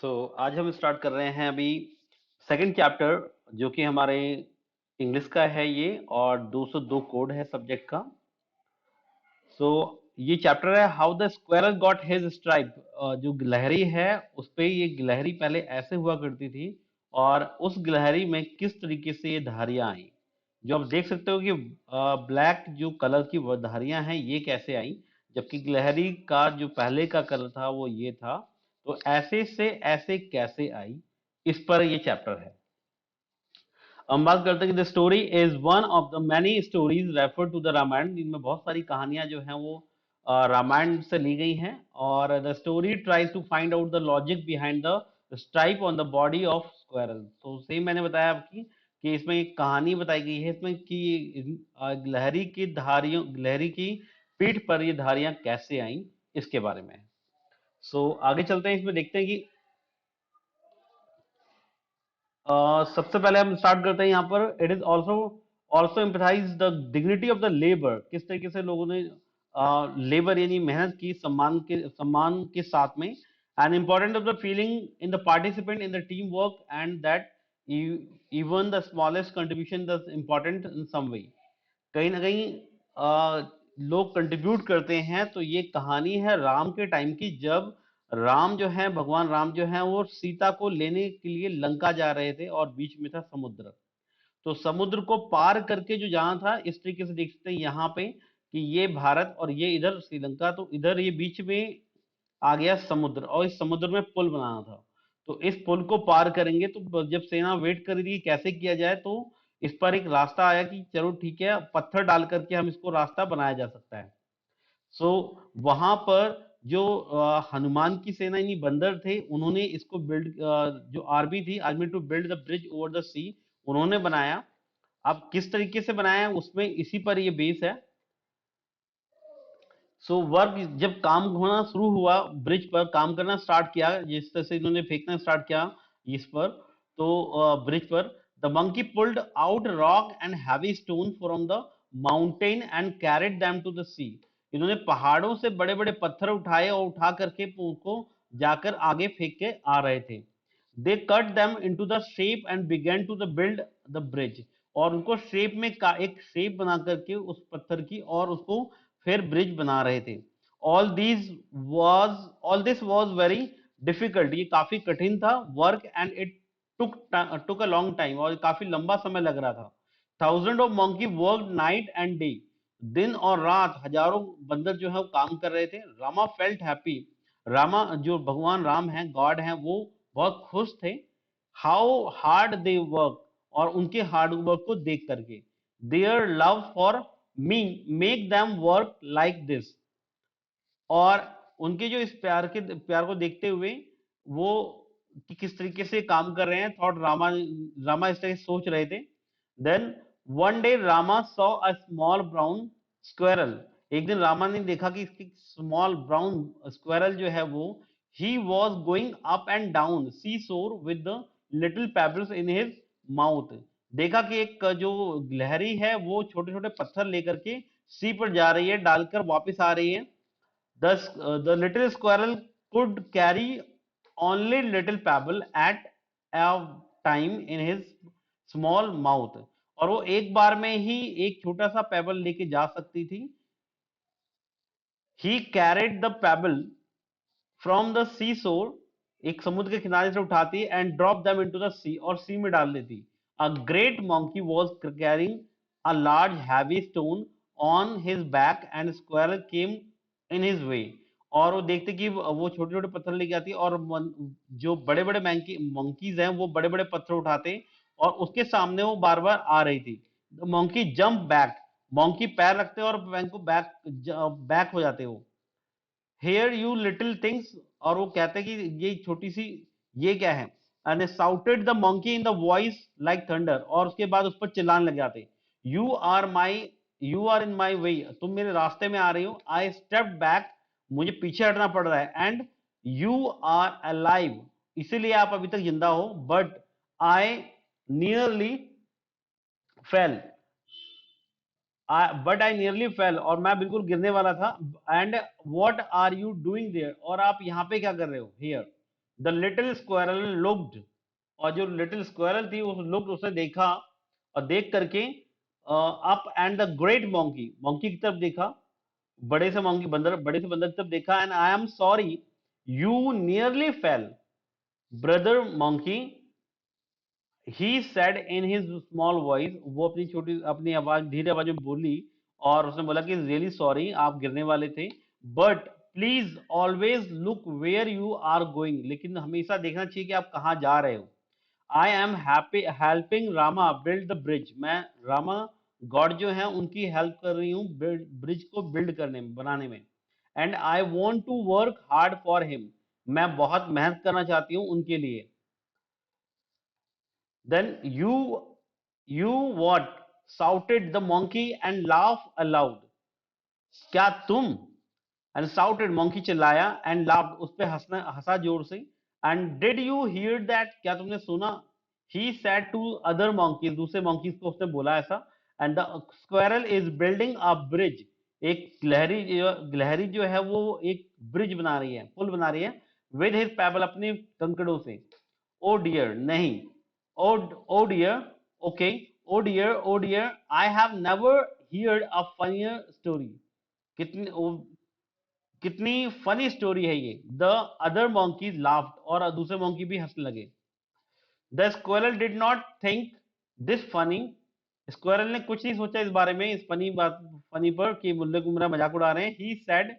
आज हम स्टार्ट कर रहे हैं अभी सेकंड चैप्टर, जो कि हमारे इंग्लिश का है ये, और 202 कोड है सब्जेक्ट का। सो ये चैप्टर है how the squirrel got his stripe. जो गिलहरी है उस पे, ये गिलहरी पहले ऐसे हुआ करती थी, और उस गिलहरी में किस तरीके से ये धारियां आई। जो आप देख सकते हो कि ब्लैक जो कलर की वो धारियां हैं, ये कैसे आई, जबकि गिलहरी का जो पहले का कलर था वो ये था। तो ऐसे से ऐसे कैसे आई, इस पर ये चैप्टर है। हम बात करते हैं कि the story is one of the many stories refer to the Ramayana. इनमें बहुत सारी कहानियां जो हैं वो रामायण से ली गई हैं। और the story tries to find out the logic behind the stripe on the body of squirrel. तो सेम मैंने बताया आपकी कि इसमें एक कहानी बताई गई है इसमें कि गिलहरी की पीठ पर ये धारियां कैसे आई, इसके बारे में। आगे चलते हैं, इसमें देखते हैं कि सबसे पहले हम स्टार्ट करते हैं यहाँ पर। It is also also emphasize the dignity of the labour. किस तरीके से लोगों ने लेबर यानी मेहनत की सम्मान के साथ में। And important of the feeling in the participant in the team work, and that even the smallest contribution the important in some way. कहीं ना कहीं लोग कंट्रीब्यूट करते हैं। तो ये कहानी है राम के टाइम की, जब राम जो है, भगवान राम जो है, वो सीता को लेने के लिए लंका जा रहे थे, और बीच में था समुद्र। तो समुद्र को पार करके जो जाना था, इस तरीके से देख सकते हैं यहाँ पे कि ये भारत और ये इधर श्रीलंका, तो इधर ये बीच में आ गया समुद्र, और इस समुद्र में पुल बनाना था। तो इस पुल को पार करेंगे, तो जब सेना वेट कर रही थी कैसे किया जाए, तो इस पर एक रास्ता आया कि चलो ठीक है, पत्थर डाल करके हम इसको रास्ता बनाया जा सकता है। सो वहां पर जो हनुमान की सेना यानी बंदर थे, उन्होंने इसको बिल्ड, जो आर्मी थी, army to build the bridge over the sea, उन्होंने बनाया। अब किस तरीके से बनाया उसमें, इसी पर ये बेस है। वर्क जब काम होना शुरू हुआ, ब्रिज पर काम करना स्टार्ट किया, जिस तरह से इन्होंने फेंकना स्टार्ट किया इस पर, तो ब्रिज पर the monkey pulled out rock and heavy stone from the mountain and carried them to the sea. इन्होंने पहाड़ों से बड़े बड़े पत्थर उठाए, और उठा करके उनको जाकर आगे फेंक के आ रहे थे। They cut them into the shape and began to the build the bridge. और उनको शेप में का एक शेप बना करके उस पत्थर की, और उसको फिर ब्रिज बना रहे थे। All these was all this was very difficult. ये काफी कठिन था work, and it took a long time, और काफी लंबा समय लग रहा था। Thousand of monkey work night and day. दिन और रात हजारों बंदर जो है वो काम कर रहे थे। Rama felt happy. रामा जो भगवान राम हैं, गॉड हैं, वो बहुत खुश थे। हाउ हार्ड दे वर्क, और उनके हार्ड वर्क को देख करके। Their love for me make them work like this. और उनके जो इस प्यार को देखते हुए, वो कि किस तरीके से काम कर रहे हैं, थॉट रामा रामा इस तरह सोच रहे थे। Then one day Rama saw a small brown squirrel. एक दिन रामा ने देखा कि इसकी स्मॉल ब्राउन स्क्वेरल जो है वो, he was going up and down sea shore with the little pebbles in his mouth. देखा कि एक जो लहरी है वो छोटे छोटे पत्थर लेकर के सी पर जा रही है, डालकर वापस आ रही है। The little squirrel could carry only little pebble at a time in his small mouth। और वो एक बार में ही एक छोटा सा पेबल लेके जा सकती थी। He carried the pebble from the sea shore. एक समुद्र के किनारे से उठाती, and drop them into the sea, और सी में डाल देती। A great monkey was carrying a large heavy stone on his back, and squirrel came in his way. और वो देखते कि वो छोटे छोटे पत्थर लेके आती, और जो बड़े बड़े मंकीज हैं वो बड़े बड़े पत्थर उठाते, और उसके सामने वो बार बार आ रही थी। Monkey jump back. मंकी पैर रखते और बैक बैक हो जाते हो। Here you little things. और वो कहते कि ये छोटी सी, ये क्या है। And shouted the monkey in the voice like thunder. और उसके बाद उस पर चिल्लाने लग जाते, यू आर इन माई वे, तुम मेरे रास्ते में आ रही हो। आई स्टेप बैक, मुझे पीछे हटना पड़ रहा है। एंड यू आर अलाइव, इसीलिए आप अभी तक जिंदा हो। But I nearly fell, but I nearly fell, और मैं बिल्कुल गिरने वाला था। And what are you doing there, और आप यहाँ पे क्या कर रहे हो, here. The little squirrel looked, और जो लिटिल स्क्वायरल थी उस लुक्ड, उसने देखा, और देख करके up and the great monkey, monkey की तरफ देखा, बड़े से मंकी, बंदर, बड़े से बंदर की तरफ देखा, and I am sorry you nearly fail brother monkey, he said in his small voice, वो अपनी छोटी, अपनी आवाज, धीरे आवाज में बोली, और उसने बोला कि रियली सॉरी, आप गिरने वाले थे, but please always look where you are going, लेकिन हमेशा देखना चाहिए कि आप कहाँ जा रहे हो। I am happy helping Rama build the bridge, मैं रामा गॉड जो है उनकी हेल्प कर रही हूँ ब्रिज को बिल्ड करने में, बनाने में, and I want to work hard for him, मैं बहुत मेहनत करना चाहती हूँ उनके लिए। Then you what? Shouted the monkey and laughed aloud. क्या तुम? And shouted, monkey चिल्लाया, and laughed, उस पे हंसना, हंसा जोर से। And did you hear that? क्या तुमने सुना? He said to other monkeys, दूसरे monkeys को उसने बोला ऐसा। And the squirrel is building a bridge. एक गिलहरी जो है वो एक ब्रिज बना रही है, पुल बना रही है, with his pebble, अपने कंकड़ों से। Oh dear, नहीं। Oh dear, okay। Oh dear, I have never heard a funnier story। कितनी कितनी फनी स्टोरी है ये। द अदर monkeys laughed, और दूसरे monkey भी हंसने लगे। The squirrel did not think this funny। Squirrel ने कुछ नहीं सोचा इस बारे में, इस फनी बात, फनी पर, कि मुल्ले को मेरा मजाक उड़ा रहे हैं। He said,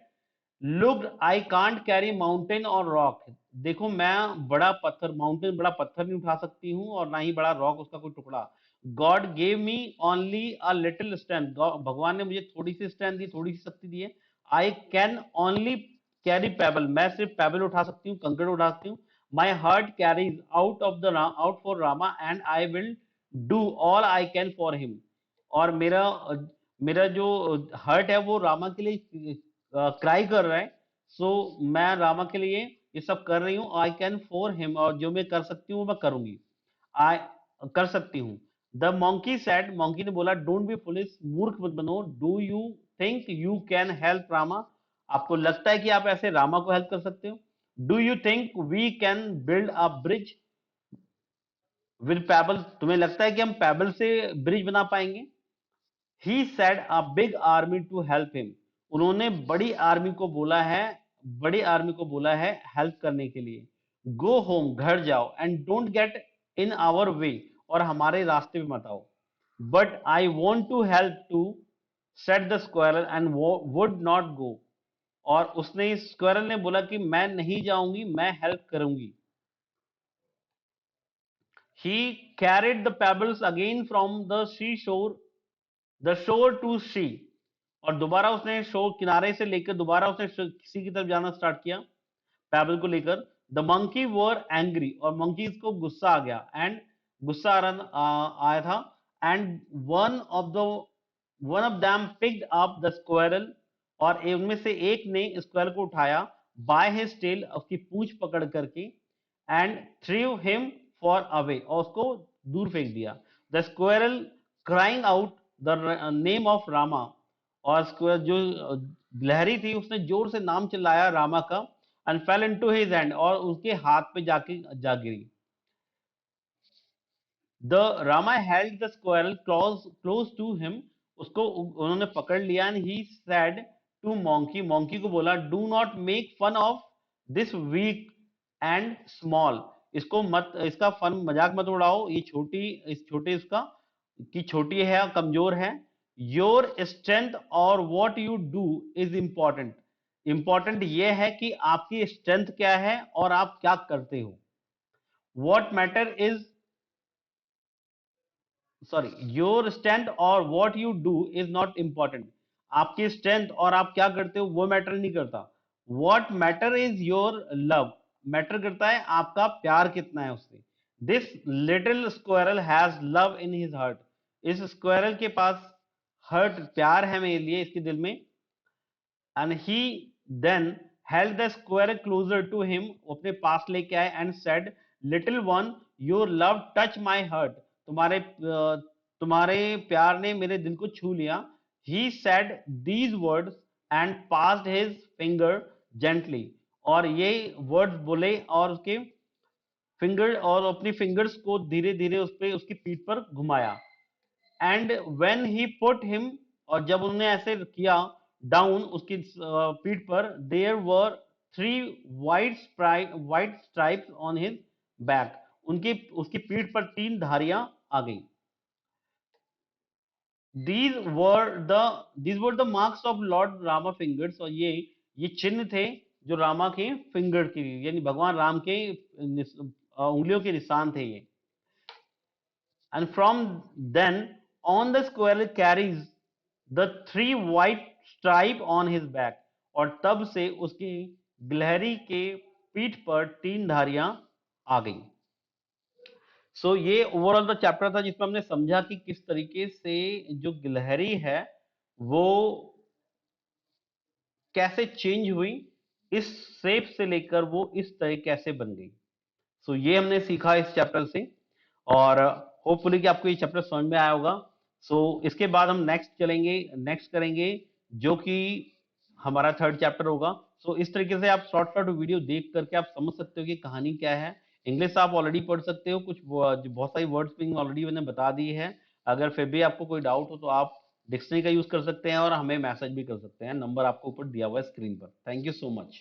look I can't carry mountain और रॉक, देखो मैं बड़ा पत्थर, माउंटेन बड़ा पत्थर नहीं उठा सकती हूँ, और ना ही बड़ा रॉक उसका कोई टुकड़ा। God gave me only a little strength, भगवान ने मुझे थोड़ी सी स्ट्रेंथ दी, थोड़ी सी शक्ति दी है। I can only carry payable, मैं सिर्फ पेबल उठा सकती हूँ, कंकड़ उठा सकती हूँ। My heart carries out for Rama, and I will do all I can for him, और मेरा मेरा जो हर्ट है वो रामा के लिए क्राई कर रहा है। सो मैं रामा के लिए ये सब कर रही हूँ। आई कैन फॉर हिम, और जो मैं कर सकती हूँ मैं करूंगी, आई कर सकती हूँ। द मंकी सेड, मंकी ने बोला, डोंट बी फुलिश, मूर्ख मत बनो। Do you think you can help Rama, आपको लगता है कि आप ऐसे रामा को हेल्प कर सकते हो? Do you think we can build a bridge with pebble, तुम्हें लगता है कि हम पैबल से ब्रिज बना पाएंगे? He said a big army to help him, उन्होंने बड़ी आर्मी को बोला है, बड़ी आर्मी को बोला है हेल्प करने के लिए। गो होम, घर जाओ, and don't get in our way, और हमारे रास्ते में मत आओ। But I want to help too, said the squirrel and would not go, और उसने, स्क्वायरल ने बोला कि मैं नहीं जाऊंगी, मैं हेल्प करूंगी। He carried the pebbles again from the seashore, the shore to sea, और दोबारा उसने शोर, किनारे से लेकर दोबारा उसने सी की तरफ जाना स्टार्ट किया, पैबल को लेकर। द मंकी वर एंग्री, और मंकीज को गुस्सा आ गया, एंड गुस्सा आया था। And one of the one of them picked up the squirrel, और उनमें से एक ने स्क्वायरल को उठाया, बाय हिज टेल, उसकी पूंछ पकड़ करके, and through him for away, और उसको दूर फेंक दिया। The squirrel crying out the name of Rama, और जो गिलहरी थी उसने जोर से नाम चिल्लाया रामा का, and fell into his hand, और उसके हाथ पे जाके जा गिरी। The Rama held the squirrel close to him, उसको उन्होंने पकड़ लिया, and he said to monkey, monkey को बोला, do not make fun of this weak and small, इसको मत, इसका फन, मजाक मत उड़ाओ, ये छोटी, इस छोटे इसका, कि छोटी है, कमजोर है। योर स्ट्रेंथ और what you do is important, important ये है कि आपकी स्ट्रेंथ क्या है और आप क्या करते हो। What matter is, sorry, your strength और what you do is not important, आपकी स्ट्रेंथ और आप क्या करते हो वो मैटर नहीं करता। What matter is your love, matter करता है आपका प्यार कितना है उससे। This little squirrel has love in his heart, इस स्क्वायरल के पास हर्ट, प्यार है मेरे लिए इसके दिल में। And he then held the squirrel closer to him, अपने पास लेके आए, and said, little one, your love touch my heart, तुम्हारे प्यार ने मेरे दिल को छू लिया। He said these words and passed his finger gently, और ये वर्ड्स बोले और उसके फिंगर और अपनी फिंगर्स को धीरे धीरे उस पे उसकी पीठ पर घुमाया। And when he put him, और जब उन्होंने ऐसे किया डाउन उसकी पीठ पर, there were 3 white stripes on his back, उनकी उसकी पीठ पर 3 धारियां आ गई। these were the marks of Lord Rama fingers, और ये चिन्ह थे जो रामा के फिंगर के, यानी भगवान राम के उंगलियों के निशान थे ये। And from then on the squirrel carries the 3 white stripe on his back, और तब से उसकी गिलहरी के पीठ पर 3 धारियां आ गई। सो ये ओवरऑल द चैप्टर था जिसमें हमने समझा कि किस तरीके से जो गिलहरी है वो कैसे चेंज हुई, इस शेप से लेकर वो इस तरह कैसे बन गई। सो ये हमने सीखा इस चैप्टर से, और होपफुली कि आपको ये चैप्टर समझ में आया होगा। सो इसके बाद हम नेक्स्ट करेंगे जो कि हमारा 3rd चैप्टर होगा। सो इस तरीके से आप शॉर्ट वीडियो देख करके आप समझ सकते हो कि कहानी क्या है। इंग्लिश आप ऑलरेडी पढ़ सकते हो, कुछ बहुत सारी वर्ड्स भी ऑलरेडी मैंने बता दी है। अगर फिर भी आपको कोई डाउट हो तो आप डिक्शनरी का यूज कर सकते हैं और हमें मैसेज भी कर सकते हैं, नंबर आपको ऊपर दिया हुआ है स्क्रीन पर। Thank you so much.